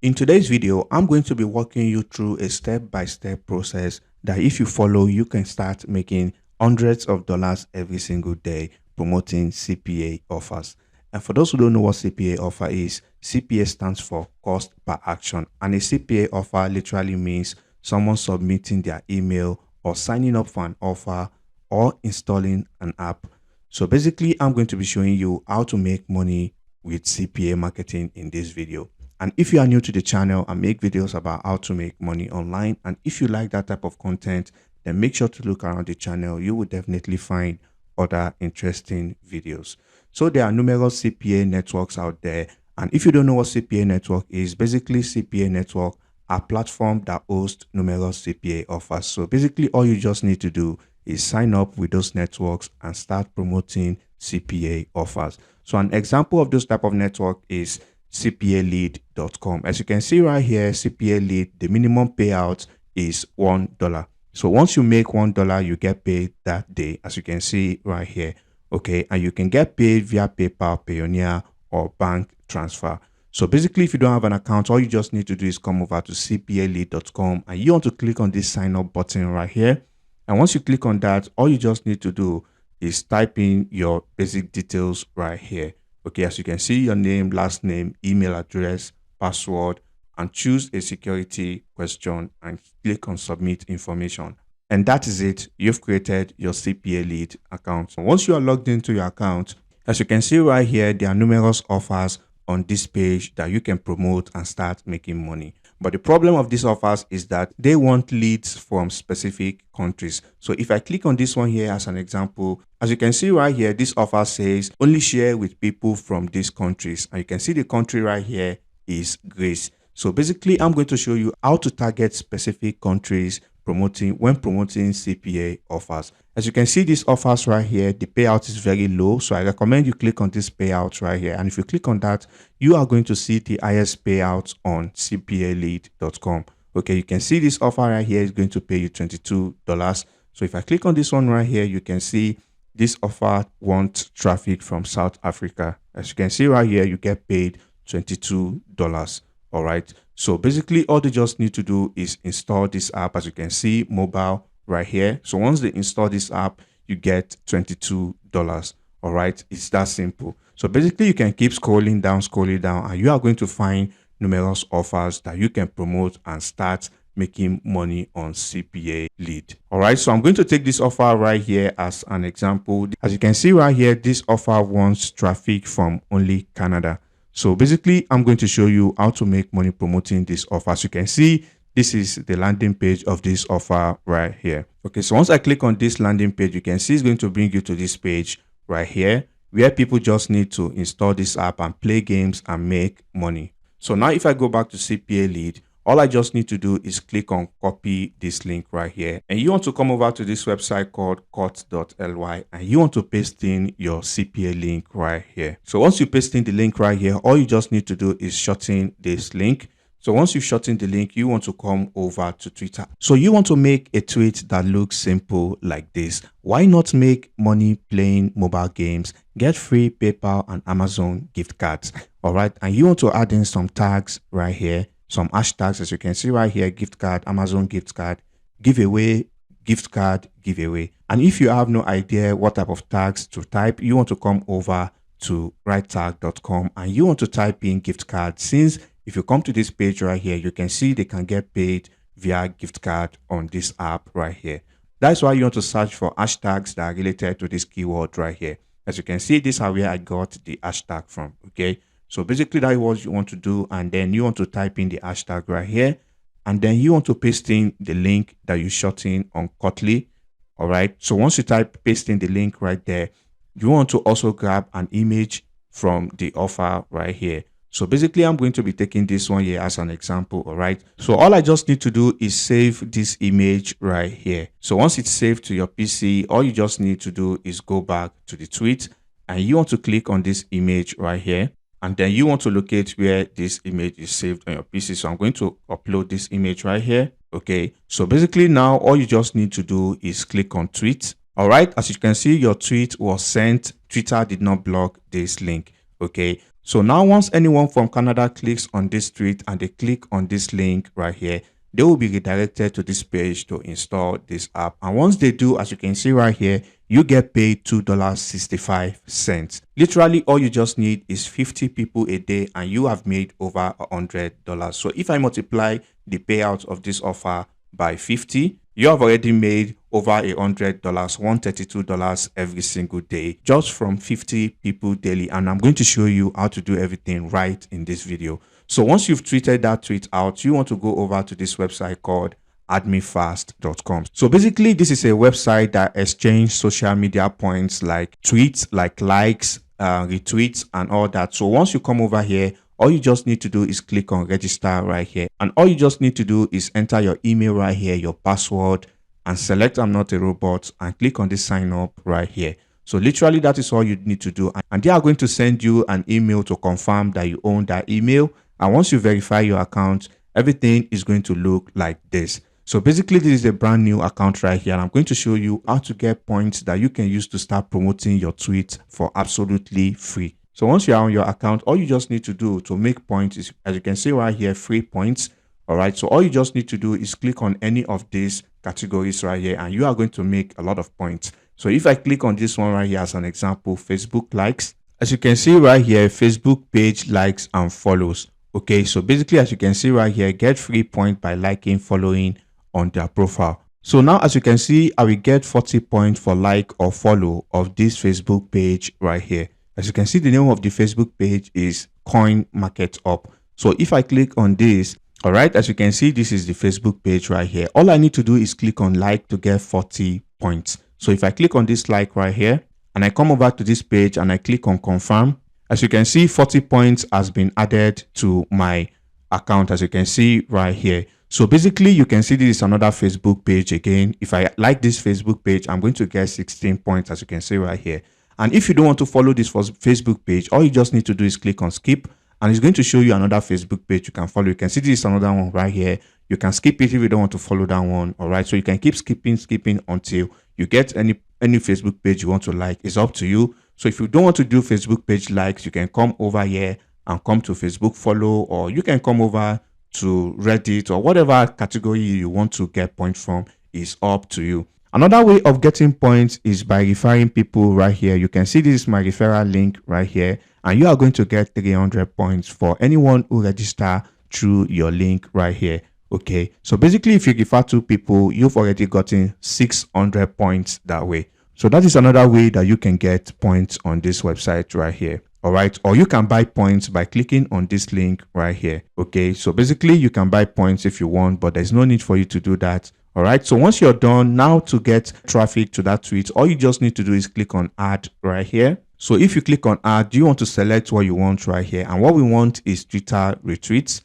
In today's video, I'm going to be walking you through a step-by-step process that if you follow, you can start making hundreds of dollars every single day promoting CPA offers. And for those who don't know what CPA offer is, CPA stands for cost per action. And a CPA offer literally means someone submitting their email or signing up for an offer or installing an app. So basically, I'm going to be showing you how to make money with CPA marketing in this video. And if you are new to the channel, I make videos about how to make money online. And if you like that type of content, then make sure to look around the channel. You will definitely find other interesting videos. So there are numerous CPA networks out there. And if you don't know what CPA network is, basically CPA network are platforms that host numerous CPA offers. So basically all you just need to do is sign up with those networks and start promoting CPA offers. So an example of this type of network is Cpalead.com. As you can see right here, Cpalead, the minimum payout is $1. So once you make $1, you get paid that day, as you can see right here. Okay, and you can get paid via PayPal, Payoneer, or bank transfer. So basically, if you don't have an account, all you just need to do is come over to Cpalead.com and you want to click on this sign up button right here. And once you click on that, all you just need to do is type in your basic details right here. Okay, as you can see, your name, last name, email address, password, and choose a security question and click on submit information. And that is it. You've created your Cpalead account. Once you are logged into your account, as you can see right here, there are numerous offers on this page that you can promote and start making money. But the problem of these offers is that they want leads from specific countries. So if I click on this one here as an example, as you can see right here, this offer says only share with people from these countries. And you can see the country right here is Greece. So basically, I'm going to show you how to target specific countries when promoting CPA offers. As you can see, these offers right here, the payout is very low. So I recommend you click on this payout right here. And if you click on that, you are going to see the highest payout on Cpalead.com. Okay, you can see this offer right here is going to pay you $22. So if I click on this one right here, you can see this offer wants traffic from South Africa. As you can see right here, you get paid $22. All right. So basically all they just need to do is install this app. As you can see, mobile right here. So once they install this app, you get $22. All right. It's that simple. So basically you can keep scrolling down, and you are going to find numerous offers that you can promote and start making money on Cpalead. All right. So I'm going to take this offer right here as an example. As you can see right here, this offer wants traffic from only Canada. So basically, I'm going to show you how to make money promoting this offer. As you can see, this is the landing page of this offer right here. Okay, so once I click on this landing page, you can see it's going to bring you to this page right here, where people just need to install this app and play games and make money. So now if I go back to Cpalead, all I just need to do is click on copy this link right here. And you want to come over to this website called cut.ly and you want to paste in your CPA link right here. So once you paste in the link right here, all you just need to do is shorten this link. So once you shorten the link, you want to come over to Twitter. So you want to make a tweet that looks simple like this. Why not make money playing mobile games? Get free PayPal and Amazon gift cards. All right. And you want to add in some tags right here. Some hashtags, as you can see right here: gift card, Amazon gift card, giveaway, gift card, giveaway. And if you have no idea what type of tags to type, you want to come over to writetag.com and you want to type in gift card. Since if you come to this page right here, you can see they can get paid via gift card on this app right here. That's why you want to search for hashtags that are related to this keyword right here. As you can see, this is where I got the hashtag from. Okay. So basically that is what you want to do, and then you want to type in the hashtag right here, and then you want to paste in the link that you shot in on Cutly. All right. So once you paste in the link right there, you want to also grab an image from the offer right here. So basically I'm going to be taking this one here as an example. All right. So all I just need to do is save this image right here. So once it's saved to your PC, all you just need to do is go back to the tweet and you want to click on this image right here. And then you want to locate where this image is saved on your PC. So I'm going to upload this image right here. Okay. So basically now all you just need to do is click on tweet. All right. As you can see, your tweet was sent. Twitter did not block this link. Okay. So now once anyone from Canada clicks on this tweet and they click on this link right here, they will be redirected to this page to install this app. And once they do, as you can see right here, you get paid $2.65. Literally, all you just need is 50 people a day and you have made over $100. So if I multiply the payout of this offer by 50, you have already made over $100, $132 every single day just from 50 people daily. And I'm going to show you how to do everything right in this video. So once you've tweeted that tweet out, you want to go over to this website called admefast.com. So basically, this is a website that exchanges social media points like tweets, like likes, retweets, and all that. So once you come over here, all you just need to do is click on register right here. And all you just need to do is enter your email right here, your password, and select I'm not a robot and click on this sign up right here. So literally that is all you need to do. And they are going to send you an email to confirm that you own that email. And once you verify your account, everything is going to look like this. So basically, this is a brand new account right here. And I'm going to show you how to get points that you can use to start promoting your tweet for absolutely free. So once you are on your account, all you just need to do to make points is, as you can see right here, free points. All right. So all you just need to do is click on any of these categories right here, and you are going to make a lot of points. So if I click on this one right here as an example, Facebook likes, as you can see right here, Facebook page likes and follows. Okay. So basically, as you can see right here, get free point by liking, following on their profile. So now, as you can see, I will get 40 points for like or follow of this Facebook page right here. As you can see, the name of the Facebook page is Coin Market Up. So if I click on this, all right, as you can see, this is the Facebook page right here. All I need to do is click on like to get 40 points. So if I click on this like right here and I come over to this page and I click on confirm, as you can see, 40 points has been added to my account, as you can see right here. So basically, you can see this is another Facebook page again. If I like this Facebook page, I'm going to get 16 points, as you can see right here. And if you don't want to follow this Facebook page, all you just need to do is click on skip, and it's going to show you another Facebook page you can follow. You can see this is another one right here. You can skip it if you don't want to follow that one. All right. So you can keep skipping until you get any Facebook page you want to like. It's up to you. So if you don't want to do Facebook page likes, you can come over here and come to Facebook follow, or you can come over to Reddit, or whatever category you want to get points from is up to you. Another way of getting points is by referring people right here. You can see this is my referral link right here, and you are going to get 300 points for anyone who register through your link right here. Okay, so basically, if you refer to people, you've already gotten 600 points that way. So that is another way that you can get points on this website right here. All right, or you can buy points by clicking on this link right here. Okay, so basically you can buy points if you want, but there's no need for you to do that. All right, so once you're done, now to get traffic to that tweet, all you just need to do is click on add right here. So if you click on add, you want to select what you want right here, and what we want is Twitter retweets.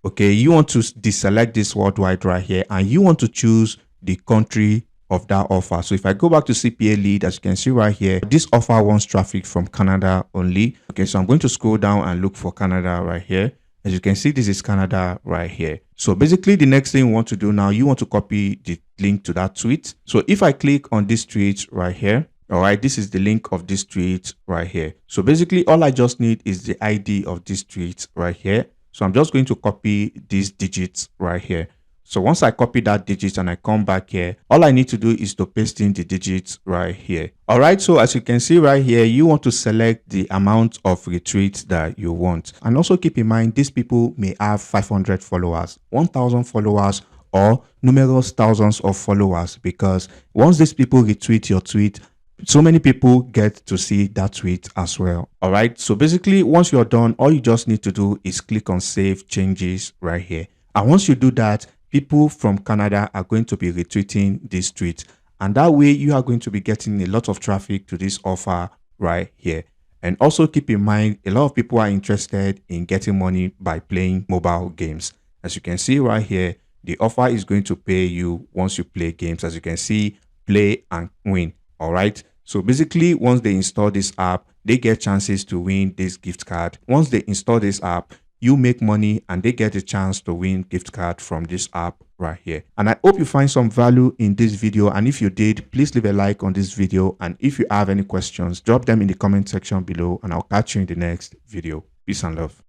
Okay, you want to deselect this worldwide right here, and you want to choose the country of that offer. So if I go back to Cpalead, as you can see right here, this offer wants traffic from Canada only. Okay, so I'm going to scroll down and look for Canada right here. As you can see, this is Canada right here. So basically, the next thing you want to do now, you want to copy the link to that tweet. So if I click on this tweet right here, all right, this is the link of this tweet right here. So basically, all I just need is the ID of this tweet right here. So I'm just going to copy these digits right here. So once I copy that digit and I come back here, all I need to do is to paste in the digits right here. All right, so as you can see right here, you want to select the amount of retweets that you want. And also keep in mind, these people may have 500 followers, 1,000 followers, or numerous thousands of followers, because once these people retweet your tweet, so many people get to see that tweet as well. All right, so basically, once you're done, all you just need to do is click on save changes right here. And once you do that, people from Canada are going to be retweeting this tweet, and that way you are going to be getting a lot of traffic to this offer right here. And also keep in mind, a lot of people are interested in getting money by playing mobile games. As you can see right here, the offer is going to pay you once you play games. As you can see, play and win. All right, so basically, once they install this app, they get chances to win this gift card. Once they install this app, you make money and they get a chance to win gift card from this app right here. And I hope you find some value in this video, and if you did, please leave a like on this video, and if you have any questions, drop them in the comment section below, and I'll catch you in the next video. Peace and love.